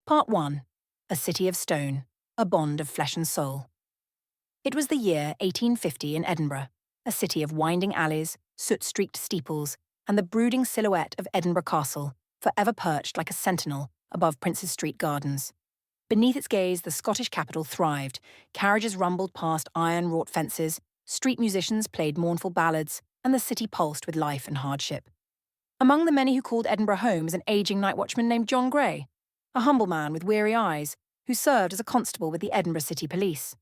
Part 1. A City of Stone, a Bond of Flesh and Soul. It was the year 1850 in Edinburgh, a city of winding alleys, soot-streaked steeples, and the brooding silhouette of Edinburgh Castle, forever perched like a sentinel above Princes Street Gardens. Beneath its gaze, the Scottish capital thrived. Carriages rumbled past iron-wrought fences, street musicians played mournful ballads, and the city pulsed with life and hardship. Among the many who called Edinburgh home was an ageing night watchman named John Gray, a humble man with weary eyes, who served as a constable with the Edinburgh City Police.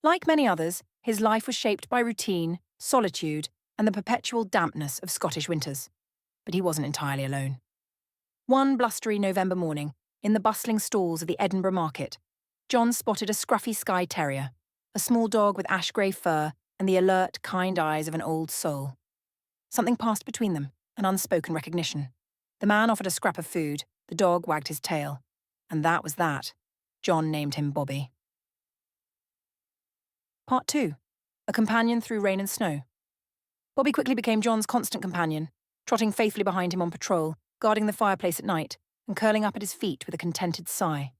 Like many others, his life was shaped by routine, solitude, and the perpetual dampness of Scottish winters. But he wasn't entirely alone. One blustery November morning, in the bustling stalls of the Edinburgh market, John spotted a scruffy Skye Terrier, a small dog with ash-grey fur and the alert, kind eyes of an old soul. Something passed between them, an unspoken recognition. The man offered a scrap of food, the dog wagged his tail. And that was that. John named him Bobby. Part 2. A companion through rain and snow. Bobby quickly became John's constant companion, trotting faithfully behind him on patrol, guarding the fireplace at night, and curling up at his feet with a contented sigh.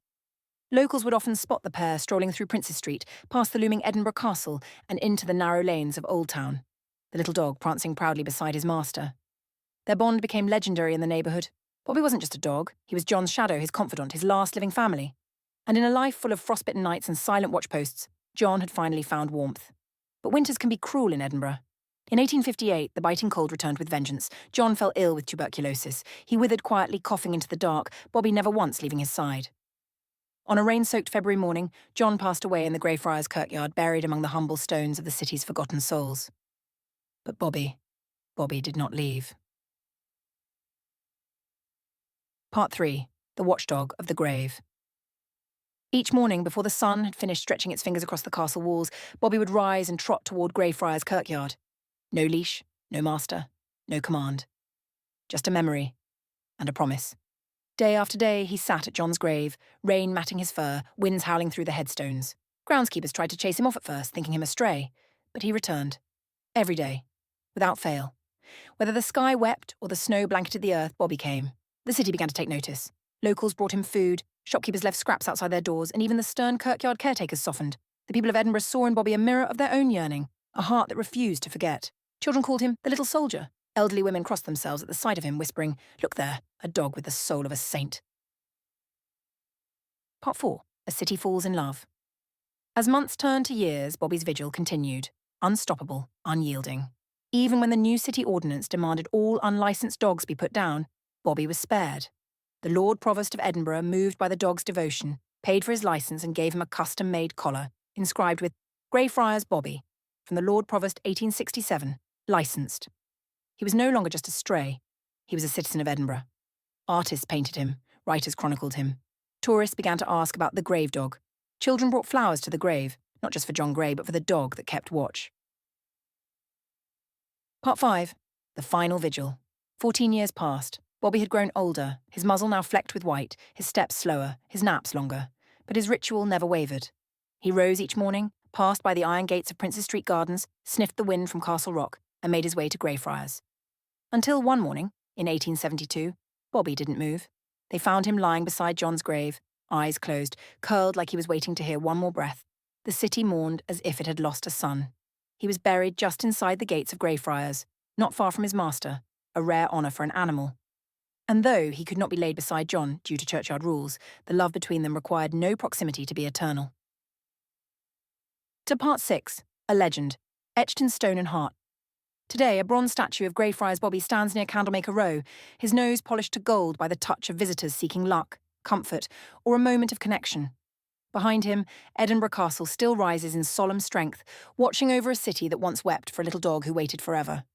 Locals would often spot the pair strolling through Princes Street, past the looming Edinburgh Castle, and into the narrow lanes of Old Town, the little dog prancing proudly beside his master. Their bond became legendary in the neighbourhood. Bobby wasn't just a dog, he was John's shadow, his confidant, his last living family. And in a life full of frostbitten nights and silent watchposts, John had finally found warmth. But winters can be cruel in Edinburgh. In 1858, the biting cold returned with vengeance. John fell ill with tuberculosis. He withered quietly, coughing into the dark, Bobby never once leaving his side. On a rain-soaked February morning, John passed away in the Greyfriars kirkyard, buried among the humble stones of the city's forgotten souls. But Bobby did not leave. Part 3. The Watchdog of the Grave. Each morning, before the sun had finished stretching its fingers across the castle walls, Bobby would rise and trot toward Greyfriars kirkyard. No leash, no master, no command. Just a memory and a promise. Day after day, he sat at John's grave, rain matting his fur, winds howling through the headstones. Groundskeepers tried to chase him off at first, thinking him astray, but he returned. Every day, without fail. Whether the sky wept or the snow blanketed the earth, Bobby came. The city began to take notice. Locals brought him food, shopkeepers left scraps outside their doors, and even the stern kirkyard caretakers softened. The people of Edinburgh saw in Bobby a mirror of their own yearning, a heart that refused to forget. Children called him the little soldier. Elderly women crossed themselves at the sight of him, whispering, "Look there, a dog with the soul of a saint." Part 4. A City Falls in Love. As months turned to years, Bobby's vigil continued, unstoppable, unyielding. Even when the new city ordinance demanded all unlicensed dogs be put down, Bobby was spared. The Lord Provost of Edinburgh, moved by the dog's devotion, paid for his licence and gave him a custom-made collar, inscribed with Greyfriars Bobby, from the Lord Provost 1867, licensed. He was no longer just a stray. He was a citizen of Edinburgh. Artists painted him, writers chronicled him. Tourists began to ask about the grave dog. Children brought flowers to the grave, not just for John Gray, but for the dog that kept watch. Part 5. The Final Vigil. 14 years passed. Bobby had grown older, his muzzle now flecked with white, his steps slower, his naps longer. But his ritual never wavered. He rose each morning, passed by the iron gates of Princes Street Gardens, sniffed the wind from Castle Rock, and made his way to Greyfriars. Until one morning, in 1872, Bobby didn't move. They found him lying beside John's grave, eyes closed, curled like he was waiting to hear one more breath. The city mourned as if it had lost a son. He was buried just inside the gates of Greyfriars, not far from his master, a rare honour for an animal. And though he could not be laid beside John due to churchyard rules, the love between them required no proximity to be eternal. To Part 6, a legend, etched in stone and heart. Today, a bronze statue of Greyfriars Bobby stands near Candlemaker Row, his nose polished to gold by the touch of visitors seeking luck, comfort, or a moment of connection. Behind him, Edinburgh Castle still rises in solemn strength, watching over a city that once wept for a little dog who waited forever.